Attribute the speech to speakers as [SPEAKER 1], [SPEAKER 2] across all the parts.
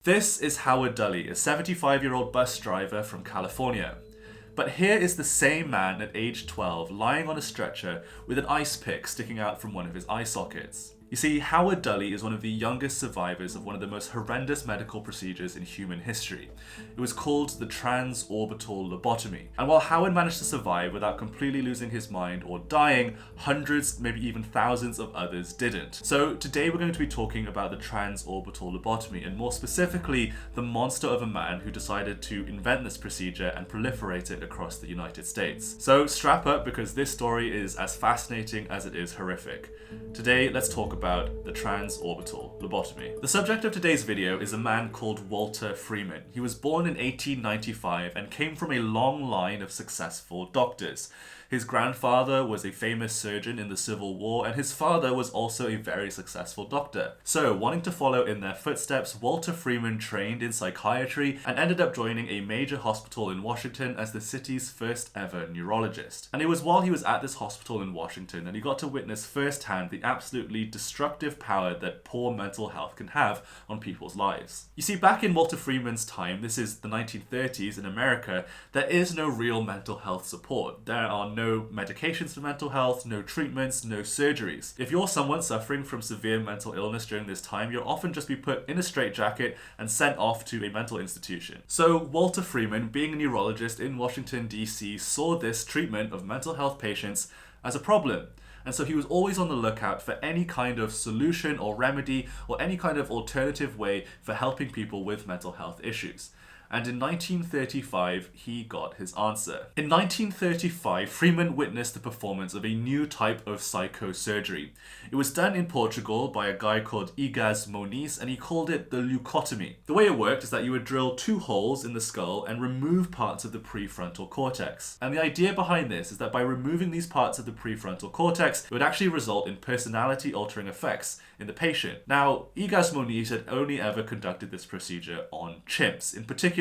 [SPEAKER 1] This is Howard Duddy, a 75-year-old bus driver from California. But here is the same man at age 12 lying on a stretcher with an ice pick sticking out from one of his eye sockets. You see, Howard Duddy is one of the youngest survivors of one of the most horrendous medical procedures in human history. It was called the Transorbital Labotomy. And while Howard managed to survive without completely losing his mind or dying, hundreds, maybe even thousands of others didn't. So today we're going to be talking about the Transorbital Labotomy, and more specifically, the monster of a man who decided to invent this procedure and proliferate it across the United States. So strap up, because this story is as fascinating as it is horrific. Today, let's talk about the Transorbital Labotomy. The subject of today's video is a man called Walter Freeman. He was born in 1895 and came from a long line of successful doctors. His grandfather was a famous surgeon in the Civil War, and his father was also a very successful doctor. So, wanting to follow in their footsteps, Walter Freeman trained in psychiatry and ended up joining a major hospital in Washington as the city's first ever neurologist. And it was while he was at this hospital in Washington that he got to witness firsthand the absolutely destructive power that poor mental health can have on people's lives. You see, back in Walter Freeman's time, this is the 1930s in America, there is no real mental health support. There are no medications for mental health, no treatments, no surgeries. If you're someone suffering from severe mental illness during this time, you'll often just be put in a straitjacket and sent off to a mental institution. So Walter Freeman, being a neurologist in Washington, D.C., saw this treatment of mental health patients as a problem. And so he was always on the lookout for any kind of solution or remedy or any kind of alternative way for helping people with mental health issues. And in 1935, he got his answer. In 1935, Freeman witnessed the performance of a new type of psychosurgery. It was done in Portugal by a guy called Igaz Moniz, and he called it the leucotomy. The way it worked is that you would drill 2 holes in the skull and remove parts of the prefrontal cortex. And the idea behind this is that by removing these parts of the prefrontal cortex, it would actually result in personality-altering effects in the patient. Now, Igaz Moniz had only ever conducted this procedure on chimps. In particular,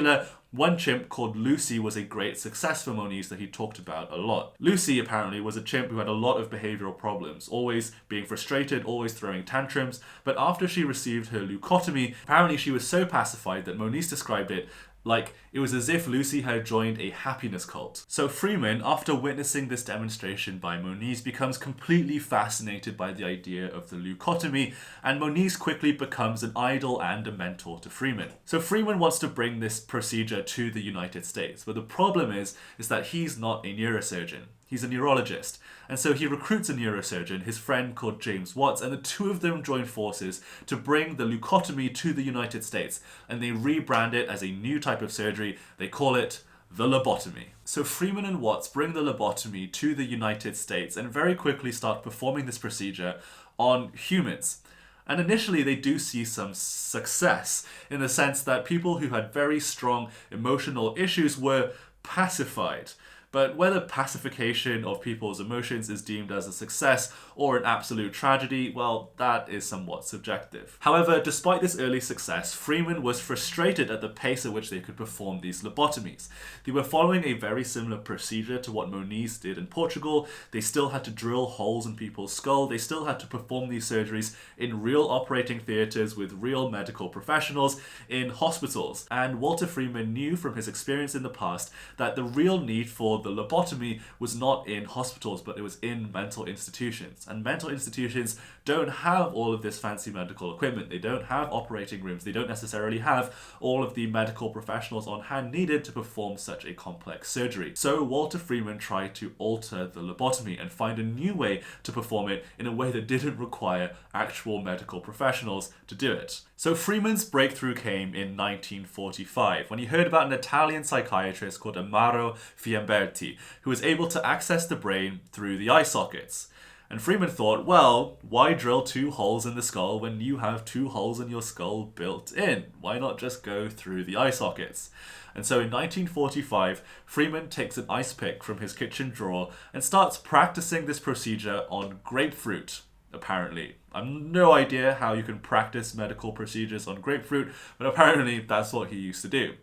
[SPEAKER 1] one chimp called Lucy was a great success for Moniz that he talked about a lot. Lucy apparently was a chimp who had a lot of behavioral problems, always being frustrated, always throwing tantrums, but after she received her leucotomy, apparently she was so pacified that Moniz described it like it was as if Lucy had joined a happiness cult. So Freeman, after witnessing this demonstration by Moniz, becomes completely fascinated by the idea of the leucotomy, and Moniz quickly becomes an idol and a mentor to Freeman. So Freeman wants to bring this procedure to the United States, but the problem is that he's not a neurosurgeon. He's a neurologist. And so he recruits a neurosurgeon, his friend called James Watts, and the two of them join forces to bring the leucotomy to the United States. And they rebrand it as a new type of surgery. They call it the lobotomy. So Freeman and Watts bring the lobotomy to the United States and very quickly start performing this procedure on humans. And initially they do see some success in the sense that people who had very strong emotional issues were pacified. But whether pacification of people's emotions is deemed as a success or an absolute tragedy, well, that is somewhat subjective. However, despite this early success, Freeman was frustrated at the pace at which they could perform these lobotomies. They were following a very similar procedure to what Moniz did in Portugal. They still had to drill holes in people's skull. They still had to perform these surgeries in real operating theaters with real medical professionals in hospitals. And Walter Freeman knew from his experience in the past that the real need for the lobotomy was not in hospitals, but it was in mental institutions. And mental institutions don't have all of this fancy medical equipment. They don't have operating rooms. They don't necessarily have all of the medical professionals on hand needed to perform such a complex surgery. So Walter Freeman tried to alter the lobotomy and find a new way to perform it in a way that didn't require actual medical professionals to do it. So Freeman's breakthrough came in 1945 when he heard about an Italian psychiatrist called Amaro Fiamberti, who was able to access the brain through the eye sockets. And Freeman thought, well, why drill 2 holes in the skull when you have 2 holes in your skull built in? Why not just go through the eye sockets? And so in 1945, Freeman takes an ice pick from his kitchen drawer and starts practicing this procedure on grapefruit. Apparently. I have no idea how you can practice medical procedures on grapefruit, but apparently that's what he used to do.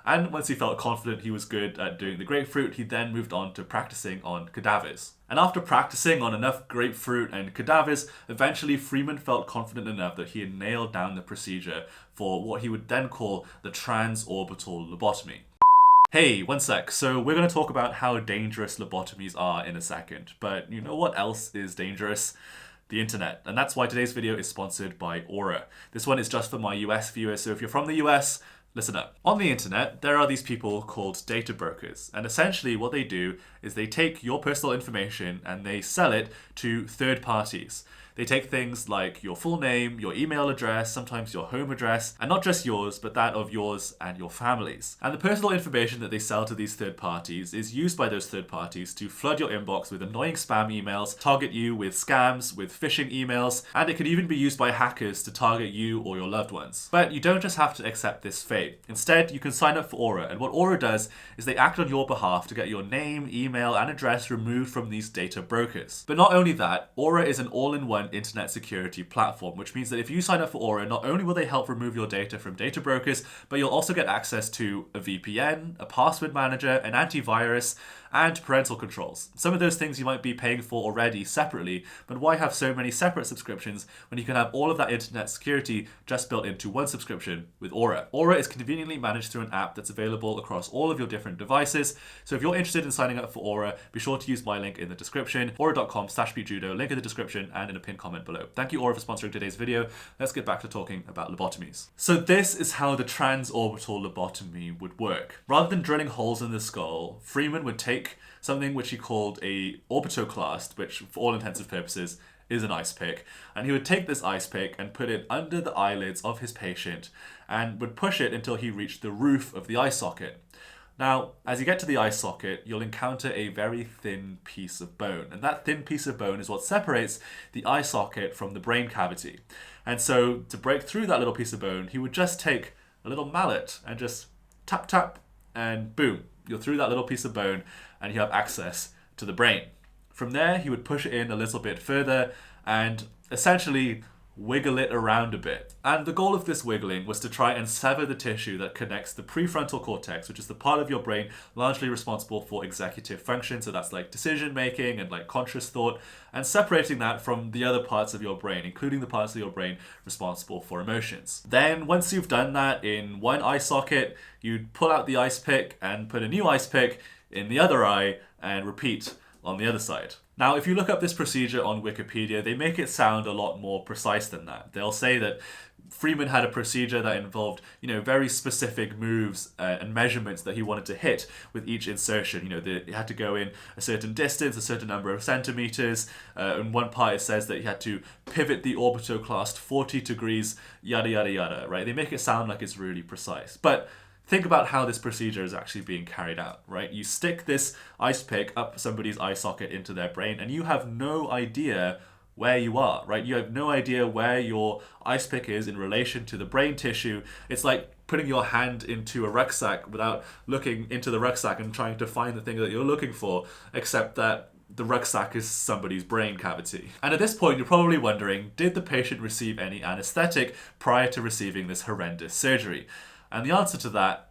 [SPEAKER 1] And once he felt confident he was good at doing the grapefruit, he then moved on to practicing on cadavers. And after practicing on enough grapefruit and cadavers, eventually Freeman felt confident enough that he had nailed down the procedure for what he would then call the transorbital lobotomy. Hey, one sec. So we're going to talk about how dangerous lobotomies are in a second. But you know what else is dangerous? The internet. And that's why today's video is sponsored by Aura. This one is just for my US viewers, so if you're from the US, listen up. On the internet, there are these people called data brokers. And essentially what they do is they take your personal information and they sell it to third parties. They take things like your full name, your email address, sometimes your home address, and not just yours, but that of yours and your family's. And the personal information that they sell to these third parties is used by those third parties to flood your inbox with annoying spam emails, target you with scams, with phishing emails, and it can even be used by hackers to target you or your loved ones. But you don't just have to accept this fate. Instead, you can sign up for Aura, and what Aura does is they act on your behalf to get your name, email, and address removed from these data brokers. But not only that, Aura is an all-in-one internet security platform, which means that if you sign up for Aura, not only will they help remove your data from data brokers, but you'll also get access to a VPN, a password manager, an antivirus, and parental controls. Some of those things you might be paying for already separately, but why have so many separate subscriptions when you can have all of that internet security just built into one subscription with Aura? Aura is conveniently managed through an app that's available across all of your different devices. So if you're interested in signing up for Aura, be sure to use my link in the description, aura.com/beatjudo, link in the description and in a pinned comment below. Thank you Aura for sponsoring today's video. Let's get back to talking about lobotomies. So this is how the transorbital lobotomy would work. Rather than drilling holes in the skull, Freeman would take something which he called a orbitoclast, which for all intents and purposes is an ice pick, and he would take this ice pick and put it under the eyelids of his patient and would push it until he reached the roof of the eye socket. Now, as you get to the eye socket, you'll encounter a very thin piece of bone, and that thin piece of bone is what separates the eye socket from the brain cavity. And so to break through that little piece of bone, he would just take a little mallet and just tap tap, and boom, you're through that little piece of bone and you have access to the brain. From there, he would push it in a little bit further and essentially wiggle it around a bit. And the goal of this wiggling was to try and sever the tissue that connects the prefrontal cortex, which is the part of your brain largely responsible for executive function, so that's like decision making and like conscious thought, and separating that from the other parts of your brain, including the parts of your brain responsible for emotions. Then once you've done that in one eye socket, you'd pull out the ice pick and put a new ice pick in the other eye and repeat on the other side. Now, if you look up this procedure on Wikipedia, they make it sound a lot more precise than that. They'll say that Freeman had a procedure that involved, very specific moves and measurements that he wanted to hit with each insertion. He had to go in a certain distance, a certain number of centimeters. In one part, it says that he had to pivot the orbitoclast 40 degrees, yada, yada, yada, right? They make it sound like it's really precise. But think about how this procedure is actually being carried out, right? You stick this ice pick up somebody's eye socket into their brain and you have no idea where you are, right? You have no idea where your ice pick is in relation to the brain tissue. It's like putting your hand into a rucksack without looking into the rucksack and trying to find the thing that you're looking for, except that the rucksack is somebody's brain cavity. And at this point, you're probably wondering, did the patient receive any anesthetic prior to receiving this horrendous surgery? And the answer to that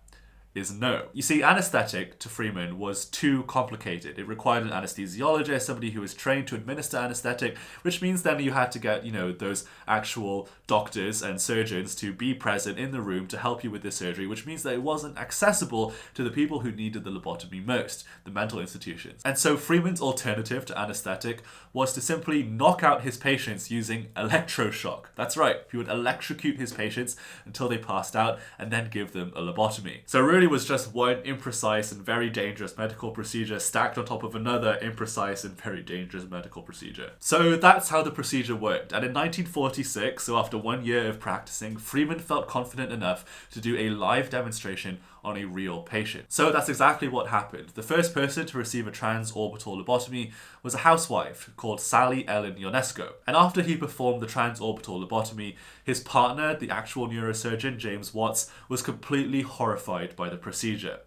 [SPEAKER 1] is no. You see, anesthetic to Freeman was too complicated. It required an anesthesiologist, somebody who was trained to administer anesthetic, which means then you had to get, those actual doctors and surgeons to be present in the room to help you with this surgery, which means that it wasn't accessible to the people who needed the lobotomy most, the mental institutions. And so Freeman's alternative to anesthetic was to simply knock out his patients using electroshock. That's right, he would electrocute his patients until they passed out and then give them a lobotomy. So really was just one imprecise and very dangerous medical procedure stacked on top of another imprecise and very dangerous medical procedure. So that's how the procedure worked. And in 1946, so after 1 year of practicing, Freeman felt confident enough to do a live demonstration on a real patient. So that's exactly what happened. The first person to receive a transorbital lobotomy was a housewife called Sally Ellen Ionesco. And after he performed the transorbital lobotomy, his partner, the actual neurosurgeon, James Watts, was completely horrified by the procedure.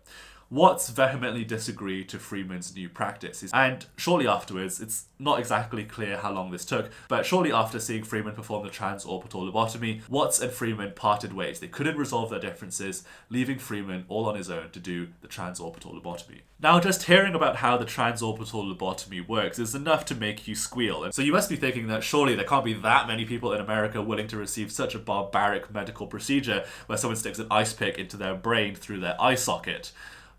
[SPEAKER 1] Watts vehemently disagreed to Freeman's new practice, and shortly afterwards, it's not exactly clear how long this took, but shortly after seeing Freeman perform the transorbital lobotomy, Watts and Freeman parted ways. They couldn't resolve their differences, leaving Freeman all on his own to do the transorbital lobotomy. Now, just hearing about how the transorbital lobotomy works is enough to make you squeal. And so you must be thinking that surely there can't be that many people in America willing to receive such a barbaric medical procedure where someone sticks an ice pick into their brain through their eye socket.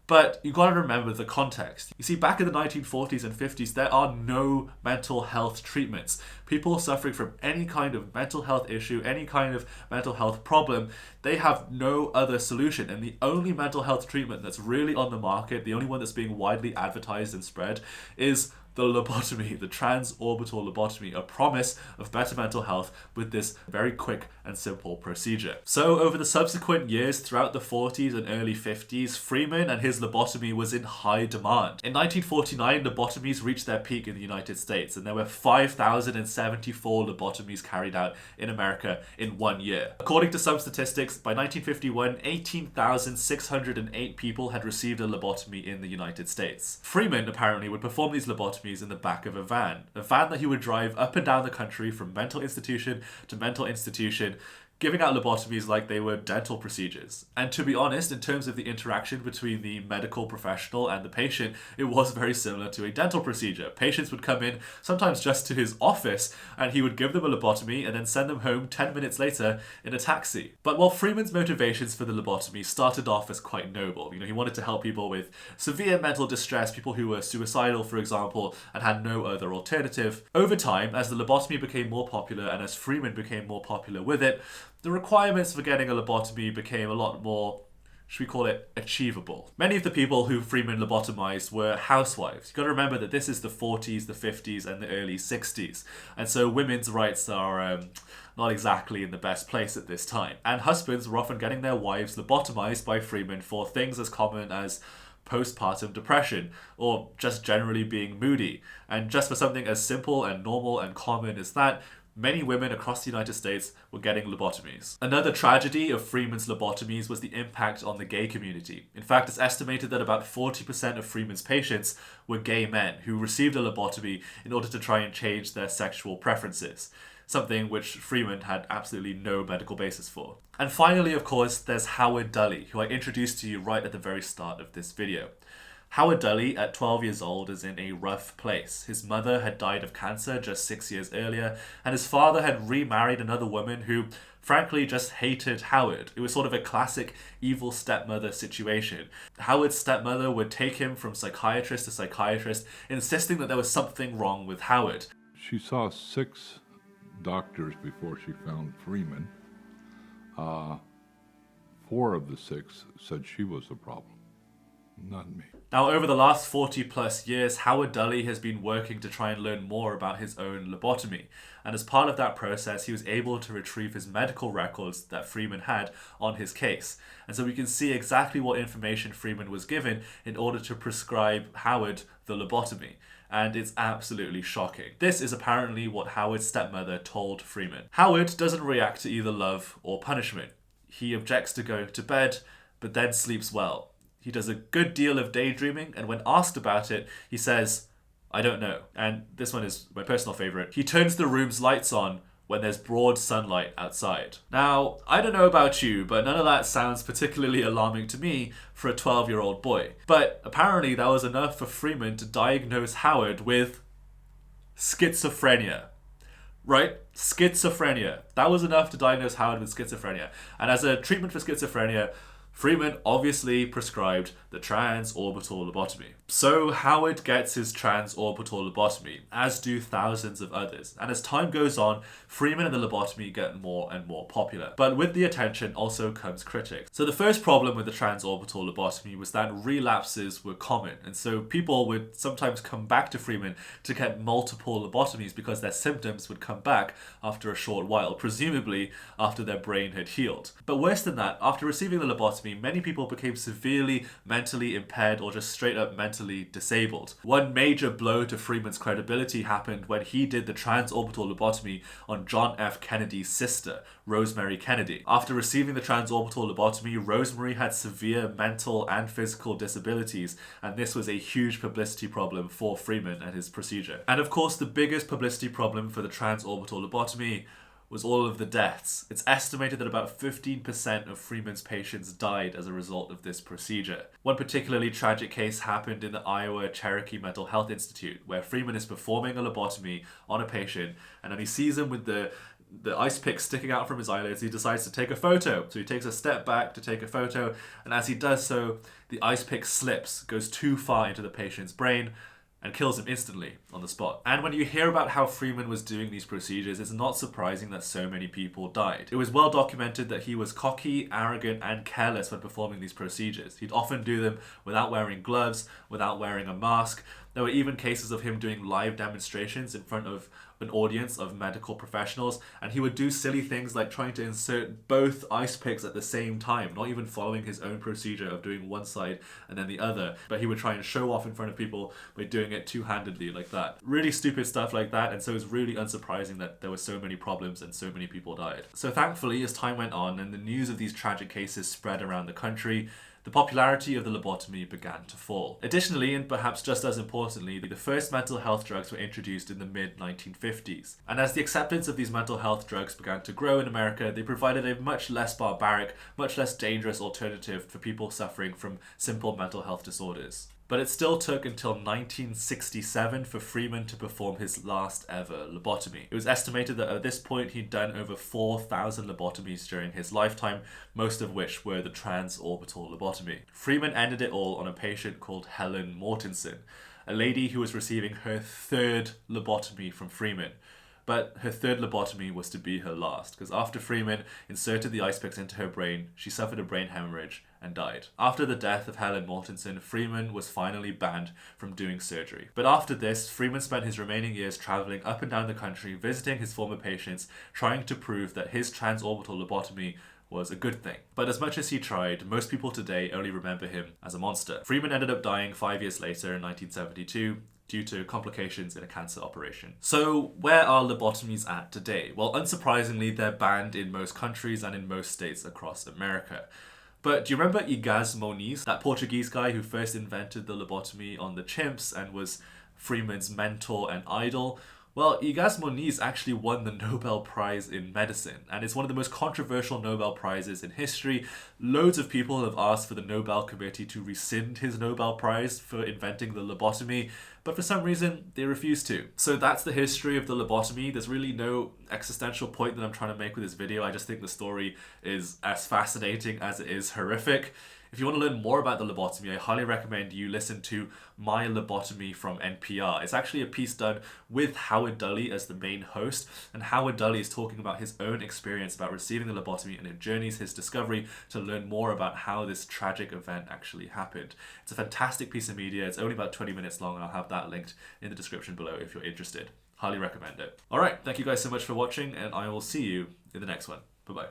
[SPEAKER 1] But you gotta remember the context. You see, back in the 1940s and 50s, there are no mental health treatments. People suffering from any kind of mental health issue, any kind of mental health problem, they have no other solution. And the only mental health treatment that's really on the market, the only one that's being widely advertised and spread, is the lobotomy, the transorbital lobotomy, a promise of better mental health with this very quick and simple procedure. So over the subsequent years, throughout the 40s and early 50s, Freeman and his lobotomy was in high demand. In 1949, lobotomies reached their peak in the United States, and there were 5,074 lobotomies carried out in America in 1 year. According to some statistics, by 1951, 18,608 people had received a lobotomy in the United States. Freeman apparently would perform these lobotomies in the back of a van that he would drive up and down the country from mental institution to mental institution, giving out lobotomies like they were dental procedures. And to be honest, in terms of the interaction between the medical professional and the patient, it was very similar to a dental procedure. Patients would come in, sometimes just to his office, and he would give them a lobotomy and then send them home 10 minutes later in a taxi. But while Freeman's motivations for the lobotomy started off as quite noble, he wanted to help people with severe mental distress, people who were suicidal, for example, and had no other alternative. Over time, as the lobotomy became more popular and as Freeman became more popular with it, the requirements for getting a lobotomy became a lot more, should we call it, achievable. Many of the people who Freeman lobotomized were housewives. You've got to remember that this is the 40s, the 50s, and the early 60s. And so women's rights are not exactly in the best place at this time. And husbands were often getting their wives lobotomized by Freeman for things as common as postpartum depression, or just generally being moody. And just for something as simple and normal and common as that, many women across the United States were getting lobotomies. Another tragedy of Freeman's lobotomies was the impact on the gay community. In fact, it's estimated that about 40% of Freeman's patients were gay men who received a lobotomy in order to try and change their sexual preferences, something which Freeman had absolutely no medical basis for. And finally, of course, there's Howard Duddy, who I introduced to you right at the very start of this video. Howard Duddy, at 12 years old, is in a rough place. His mother had died of cancer just 6 years earlier, and his father had remarried another woman who, frankly, just hated Howard. It was sort of a classic evil stepmother situation. Howard's stepmother would take him from psychiatrist to psychiatrist, insisting that there was something wrong with Howard.
[SPEAKER 2] She saw 6 doctors before she found Freeman. 4 of the 6 said she was the problem, not me.
[SPEAKER 1] Now, over the last 40 plus years, Howard Duddy has been working to try and learn more about his own lobotomy. And as part of that process, he was able to retrieve his medical records that Freeman had on his case. And so we can see exactly what information Freeman was given in order to prescribe Howard the lobotomy. And it's absolutely shocking. This is apparently what Howard's stepmother told Freeman. Howard doesn't react to either love or punishment. He objects to going to bed, but then sleeps well. He does a good deal of daydreaming, and when asked about it, he says, "I don't know." And this one is my personal favorite. He turns the room's lights on when there's broad sunlight outside. Now, I don't know about you, but none of that sounds particularly alarming to me for a 12-year-old boy. But apparently that was enough for Freeman to diagnose Howard with schizophrenia. Right? Schizophrenia. That was enough to diagnose Howard with schizophrenia. And as a treatment for schizophrenia, Freeman obviously prescribed the transorbital lobotomy. So Howard gets his transorbital lobotomy, as do thousands of others. And as time goes on, Freeman and the lobotomy get more and more popular. But with the attention also comes critics. So the first problem with the transorbital lobotomy was that relapses were common. And so people would sometimes come back to Freeman to get multiple lobotomies because their symptoms would come back after a short while, presumably after their brain had healed. But worse than that, after receiving the lobotomy, lobotomy, many people became severely mentally impaired or just straight up mentally disabled. One major blow to Freeman's credibility happened when he did the transorbital lobotomy on John F. Kennedy's sister, Rosemary Kennedy. After receiving the transorbital lobotomy, Rosemary had severe mental and physical disabilities, and this was a huge publicity problem for Freeman and his procedure. And of course, the biggest publicity problem for the transorbital lobotomy was all of the deaths. It's estimated that about 15% of Freeman's patients died as a result of this procedure. One particularly tragic case happened in the Iowa Cherokee Mental Health Institute, where Freeman is performing a lobotomy on a patient, and then he sees him with the ice pick sticking out from his eyelids. He decides to take a photo. So he takes a step back to take a photo, and as he does so, the ice pick slips, goes too far into the patient's brain, and kills him instantly on the spot. And when you hear about how Freeman was doing these procedures, it's not surprising that so many people died. It was well documented that he was cocky, arrogant, and careless when performing these procedures. He'd often do them without wearing gloves, without wearing a mask. There were even cases of him doing live demonstrations in front of an audience of medical professionals, and he would do silly things like trying to insert both ice picks at the same time, not even following his own procedure of doing one side and then the other, but he would try and show off in front of people by doing it two-handedly like that. Really stupid stuff like that, and so it's really unsurprising that there were so many problems and so many people died. So thankfully, as time went on and the news of these tragic cases spread around the country, the popularity of the lobotomy began to fall. Additionally, and perhaps just as importantly, the first mental health drugs were introduced in the mid-1950s. And as the acceptance of these mental health drugs began to grow in America, they provided a much less barbaric, much less dangerous alternative for people suffering from simple mental health disorders. But it still took until 1967 for Freeman to perform his last ever lobotomy. It was estimated that at this point he'd done over 4,000 lobotomies during his lifetime, most of which were the transorbital lobotomy. Freeman ended it all on a patient called Helen Mortensen, a lady who was receiving her third lobotomy from Freeman. But her third lobotomy was to be her last, because after Freeman inserted the ice picks into her brain, she suffered a brain hemorrhage and died. After the death of Helen Mortensen, Freeman was finally banned from doing surgery. But after this, Freeman spent his remaining years traveling up and down the country, visiting his former patients, trying to prove that his transorbital lobotomy was a good thing. But as much as he tried, most people today only remember him as a monster. Freeman ended up dying 5 years later in 1972, due to complications in a cancer operation. So where are lobotomies at today? Well, unsurprisingly, they're banned in most countries and in most states across America. But do you remember Igaz Moniz, that Portuguese guy who first invented the lobotomy on the chimps and was Freeman's mentor and idol? Well, Igaz Moniz actually won the Nobel Prize in Medicine, and it's one of the most controversial Nobel Prizes in history. Loads of people have asked for the Nobel Committee to rescind his Nobel Prize for inventing the lobotomy, but for some reason, they refuse to. So that's the history of the lobotomy. There's really no existential point that I'm trying to make with this video. I just think the story is as fascinating as it is horrific. If you want to learn more about the lobotomy, I highly recommend you listen to My Lobotomy from NPR. It's actually a piece done with Howard Duddy as the main host, and Howard Duddy is talking about his own experience about receiving the lobotomy, and it journeys his discovery to learn more about how this tragic event actually happened. It's a fantastic piece of media. It's only about 20 minutes long, and I'll have that linked in the description below if you're interested. Highly recommend it. Alright, thank you guys so much for watching, and I will see you in the next one. Bye-bye.